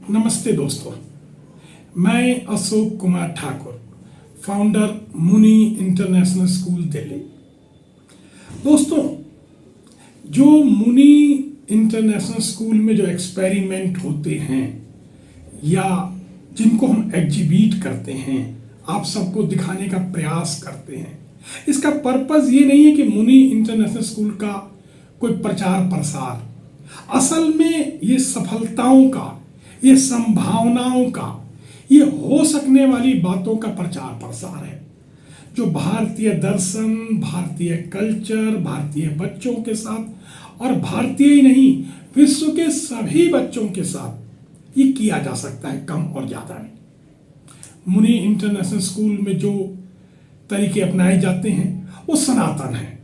नमस्ते दोस्तों, मैं अशोक कुमार ठाकुर, फाउंडर मुनि इंटरनेशनल स्कूल दिल्ली। दोस्तों, जो मुनि इंटरनेशनल स्कूल में जो एक्सपेरिमेंट होते हैं या जिनको हम एग्जिबिट करते हैं, आप सबको दिखाने का प्रयास करते हैं, इसका पर्पस ये नहीं है कि मुनि इंटरनेशनल स्कूल का कोई प्रचार प्रसार। असल में ये सफलताओं का, ये संभावनाओं का, ये हो सकने वाली बातों का प्रचार प्रसार है, जो भारतीय दर्शन, भारतीय कल्चर, भारतीय बच्चों के साथ और भारतीय ही नहीं विश्व के सभी बच्चों के साथ ये किया जा सकता है, कम और ज़्यादा में। मुनि इंटरनेशनल स्कूल में जो तरीके अपनाए जाते हैं वो सनातन है।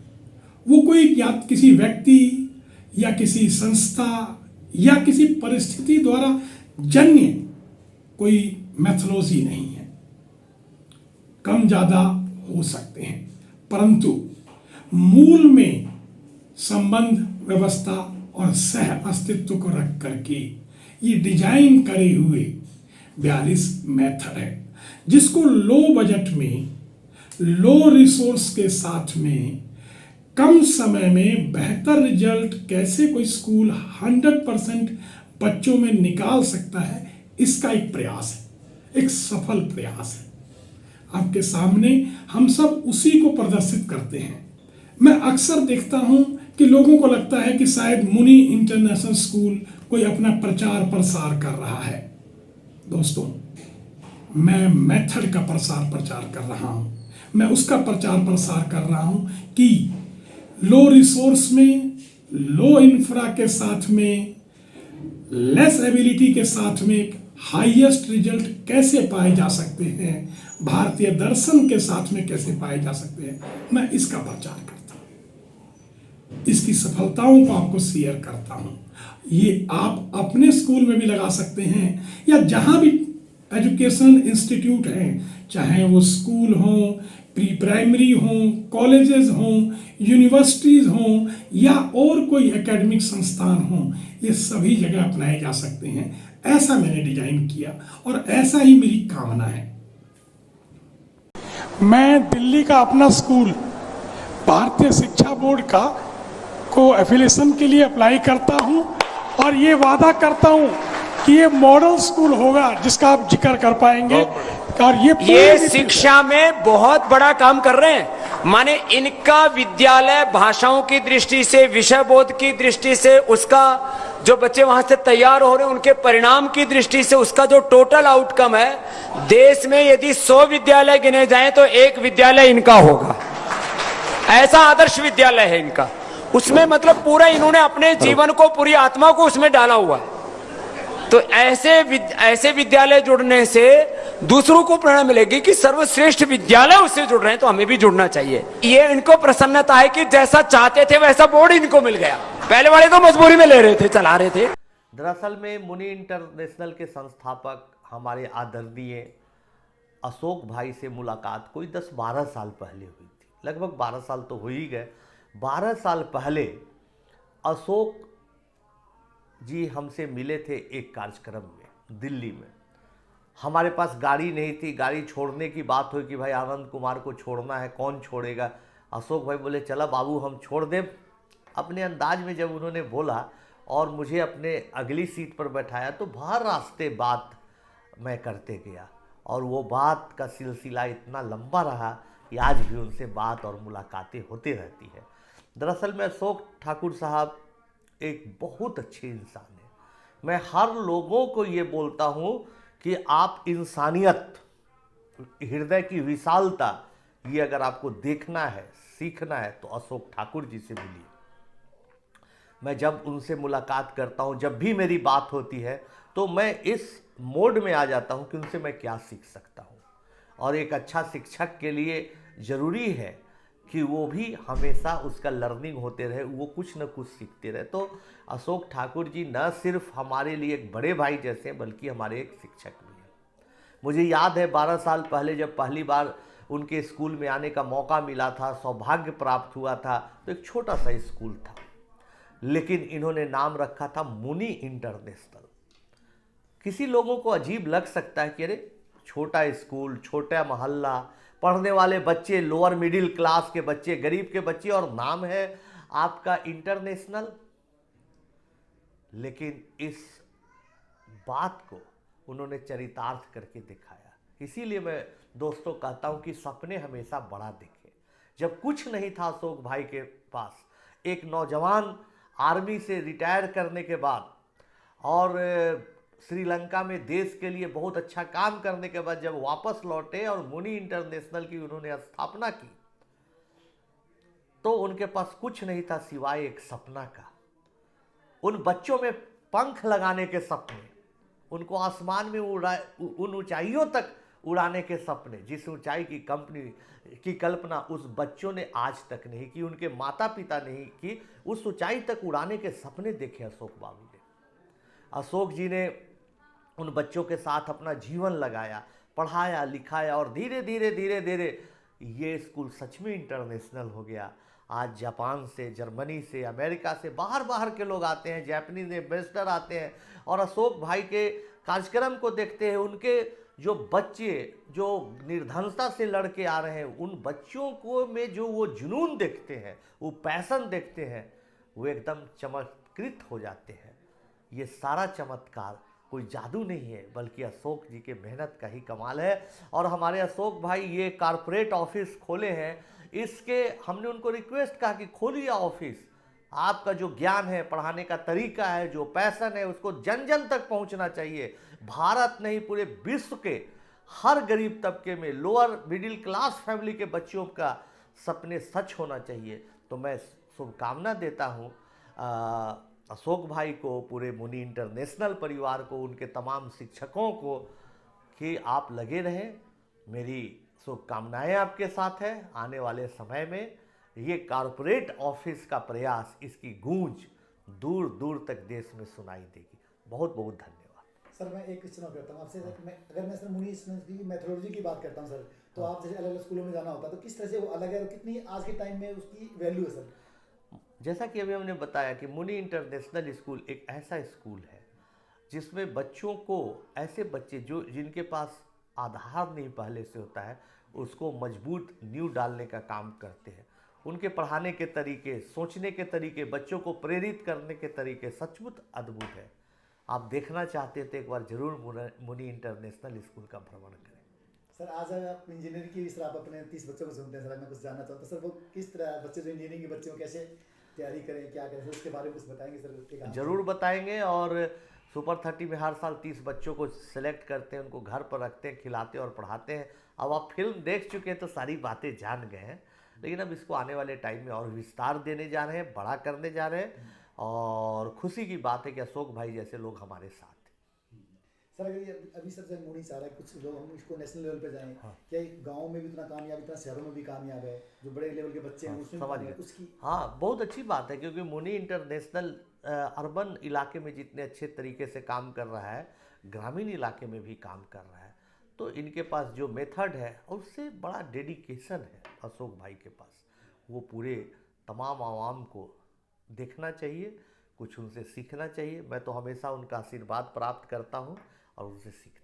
वो कोई या किसी व्यक्ति या किसी संस्था या किसी परिस्थिति द्वारा जन्य कोई मैथोलॉजी नहीं है। कम ज़्यादा हो सकते हैं, परंतु मूल में संबंध, व्यवस्था और सह अस्तित्व को रख करके ये डिजाइन करे हुए 42 मेथड है, जिसको लो बजट में, लो रिसोर्स के साथ में, कम समय में बेहतर रिजल्ट कैसे कोई स्कूल 100% बच्चों में निकाल सकता है, इसका एक प्रयास है, एक सफल प्रयास है। आपके सामने हम सब उसी को प्रदर्शित करते हैं। मैं अक्सर देखता हूं कि लोगों को लगता है कि शायद मुनि इंटरनेशनल स्कूल कोई अपना प्रचार प्रसार कर रहा है। दोस्तों, मैं मेथड का प्रसार प्रचार कर रहा हूं। मैं उसका प्रचार प्रसार कर रहा हूं कि लो रिसोर्स में, लो इंफ्रा के साथ में, लेस एबिलिटी के साथ में हाईएस्ट रिजल्ट कैसे पाए जा सकते हैं, भारतीय दर्शन के साथ में कैसे पाए जा सकते हैं, मैं इसका प्रचार करता हूं। इसकी सफलताओं को आपको शेयर करता हूं। ये आप अपने स्कूल में भी लगा सकते हैं या जहां भी एजुकेशन इंस्टीट्यूट हैं, चाहे वो स्कूल हों, प्री प्राइमरी हों, कॉलेजेस हों, यूनिवर्सिटीज़ हों या और कोई एकेडमिक संस्थान हों, ये सभी जगह अपनाए जा सकते हैं। ऐसा मैंने डिजाइन किया और ऐसा ही मेरी कामना है। मैं दिल्ली का अपना स्कूल भारतीय शिक्षा बोर्ड का को एफिलिएशन के लिए अप्लाई करता हूं और ये वादा करता हूं कि ये मॉडल स्कूल होगा जिसका आप जिक्र कर पाएंगे। और ये शिक्षा में बहुत बड़ा काम कर रहे हैं। माने इनका विद्यालय भाषाओं की दृष्टि से, विषय बोध की दृष्टि से, उसका जो बच्चे वहां से तैयार हो रहे हैं उनके परिणाम की दृष्टि से, उसका जो टोटल आउटकम है, देश में यदि 100 विद्यालय गिने जाएं तो एक विद्यालय इनका होगा। ऐसा आदर्श विद्यालय है इनका। उसमें मतलब पूरा इन्होंने अपने जीवन को, पूरी आत्मा को उसमें डाला हुआ है। तो ऐसे विद्यालय जुड़ने से दूसरों को प्रेरणा मिलेगी कि सर्वश्रेष्ठ विद्यालय उससे जुड़ रहे हैं, तो हमें भी जुड़ना चाहिए। ये इनको प्रसन्नता है कि जैसा चाहते थे वैसा बोर्ड इनको मिल गया। पहले वाले तो मजबूरी में ले रहे थे, चला रहे थे। दरअसल में मुनि इंटरनेशनल के संस्थापक हमारे आदरणीय अशोक भाई से मुलाकात कोई 10-12 साल पहले हुई थी। लगभग 12 साल तो हो ही गए। 12 साल पहले अशोक जी हमसे मिले थे एक कार्यक्रम में दिल्ली में। हमारे पास गाड़ी नहीं थी, गाड़ी छोड़ने की बात हुई कि भाई आनंद कुमार को छोड़ना है, कौन छोड़ेगा। अशोक भाई बोले चला बाबू हम छोड़ दें। अपने अंदाज में जब उन्होंने बोला और मुझे अपने अगली सीट पर बैठाया तो भर रास्ते बात मैं करते गया और वो बात का सिलसिला इतना लंबा रहा कि आज भी उनसे बात और मुलाकातें होती रहती है। दरअसल में अशोक ठाकुर साहब एक बहुत अच्छे इंसान है। मैं हर लोगों को ये बोलता हूँ कि आप इंसानियत, हृदय की विशालता, ये अगर आपको देखना है, सीखना है तो अशोक ठाकुर जी से मिलिए। मैं जब उनसे मुलाकात करता हूँ, जब भी मेरी बात होती है तो मैं इस मोड में आ जाता हूँ कि उनसे मैं क्या सीख सकता हूँ। और एक अच्छा शिक्षक के लिए ज़रूरी है कि वो भी हमेशा उसका लर्निंग होते रहे, वो कुछ न कुछ सीखते रहे। तो अशोक ठाकुर जी न सिर्फ हमारे लिए एक बड़े भाई जैसे बल्कि हमारे एक शिक्षक भी हैं। मुझे याद है 12 साल पहले जब पहली बार उनके स्कूल में आने का मौका मिला था, सौभाग्य प्राप्त हुआ था, तो एक छोटा सा स्कूल था, लेकिन इन्होंने नाम रखा था मुनि इंटरनेशनल। किसी लोगों को अजीब लग सकता है कि अरे छोटा स्कूल, छोटा मोहल्ला, पढ़ने वाले बच्चे, लोअर मिडिल क्लास के बच्चे, गरीब के बच्चे, और नाम है आपका इंटरनेशनल। लेकिन इस बात को उन्होंने चरितार्थ करके दिखाया। इसीलिए मैं दोस्तों कहता हूं कि सपने हमेशा बड़ा देखें। जब कुछ नहीं था अशोक भाई के पास, एक नौजवान आर्मी से रिटायर करने के बाद और श्रीलंका में देश के लिए बहुत अच्छा काम करने के बाद जब वापस लौटे और मुनी इंटरनेशनल की उन्होंने स्थापना की, तो उनके पास कुछ नहीं था सिवाय एक सपना का। उन बच्चों में पंख लगाने के सपने, उनको आसमान में उन ऊंचाइयों तक उड़ाने के सपने, जिस ऊंचाई की कंपनी की कल्पना उस बच्चों ने आज तक नहीं की, उनके माता पिता नहीं की, उस ऊंचाई तक उड़ाने के सपने देखे अशोक बाबू ने। अशोक जी ने उन बच्चों के साथ अपना जीवन लगाया, पढ़ाया लिखाया, और धीरे धीरे धीरे धीरे ये स्कूल सच में इंटरनेशनल हो गया। आज जापान से, जर्मनी से, अमेरिका से बाहर बाहर के लोग आते हैं, जापानीज एम्बेसडर आते हैं और अशोक भाई के कार्यक्रम को देखते हैं। उनके जो बच्चे जो निर्धनता से लड़के आ रहे हैं, उन बच्चों को में जो वो जुनून देखते हैं, वो पैशन देखते हैं, वो एकदम चमत्कृत हो जाते हैं। ये सारा चमत्कार कोई जादू नहीं है, बल्कि अशोक जी के मेहनत का ही कमाल है। और हमारे अशोक भाई ये कारपोरेट ऑफिस खोले हैं, इसके हमने उनको रिक्वेस्ट कहा कि खोलिए ऑफिस। आपका जो ज्ञान है, पढ़ाने का तरीका है, जो पैशन है, उसको जन जन तक पहुंचना चाहिए। भारत नहीं, पूरे विश्व के हर गरीब तबके में, लोअर मिडिल क्लास फैमिली के बच्चों का सपने सच होना चाहिए। तो मैं शुभकामना देता हूँ अशोक भाई को, पूरे मुनी इंटरनेशनल परिवार को, उनके तमाम शिक्षकों को, कि आप लगे रहें। मेरी शुभकामनाएं आपके साथ है। आने वाले समय में ये कॉरपोरेट ऑफिस का प्रयास, इसकी गूंज दूर दूर तक देश में सुनाई देगी। बहुत बहुत धन्यवाद। सर मैं एक क्वेश्चन और करता हूँ आपसे। अगर मैं सर मुनी की मैथोलॉजी की बात करता हूँ सर, तो आप जैसे अलग अलग स्कूलों में जाना होता है, तो किस तरह से वो अलग है और कितनी आज के टाइम में उसकी वैल्यू है सर? जैसा कि अभी हमने बताया कि मुनी इंटरनेशनल स्कूल एक ऐसा स्कूल है जिसमें बच्चों को, ऐसे बच्चे जो जिनके पास आधार नहीं पहले से होता है, उसको मजबूत नींव डालने का काम करते हैं। उनके पढ़ाने के तरीके, सोचने के तरीके, बच्चों को प्रेरित करने के तरीके सचमुच अद्भुत है। आप देखना चाहते हैं तो एक बार जरूर मुनी इंटरनेशनल स्कूल का भ्रमण करें। सर आज आप इंजीनियरिंग की, सर आप अपने 30 बच्चों को सुनते हैं सर, मैं कुछ जानना चाहता हूँ सर, वो किस तरह बच्चे जो इंजीनियरिंग के बच्चे कैसे तैयारी करें, क्या करें, उसके बारे में कुछ बताएंगे सर? जरूर बताएंगे। और सुपर 30 में हर साल 30 बच्चों को सिलेक्ट करते हैं, उनको घर पर रखते हैं, खिलाते हैं और पढ़ाते हैं। अब आप फिल्म देख चुके हैं तो सारी बातें जान गए हैं, लेकिन अब इसको आने वाले टाइम में और विस्तार देने जा रहे हैं, बड़ा करने जा रहे हैं। और खुशी की बात है कि अशोक भाई जैसे लोग हमारे साथ हैं। सर अगर अभी सर जब मुनी चाह रहा है कुछ लोग हम इसको नेशनल लेवल पे जाएं, हाँ। क्या गांव में भी इतना कामयाब, इतना शहरों में भी कामयाब है, जो बड़े लेवल के बच्चे हैं उसमें उसकी? हाँ, बहुत अच्छी बात है, क्योंकि मुनी इंटरनेशनल अर्बन इलाके में जितने अच्छे तरीके से काम कर रहा है, ग्रामीण इलाके में भी काम कर रहा है। तो इनके पास जो मेथड है, और उससे बड़ा डेडिकेशन है अशोक भाई के पास, वो पूरे तमाम आवाम को देखना चाहिए, कुछ उनसे सीखना चाहिए। मैं तो हमेशा उनका आशीर्वाद प्राप्त करता हूँ और उनसे सीखता हूँ।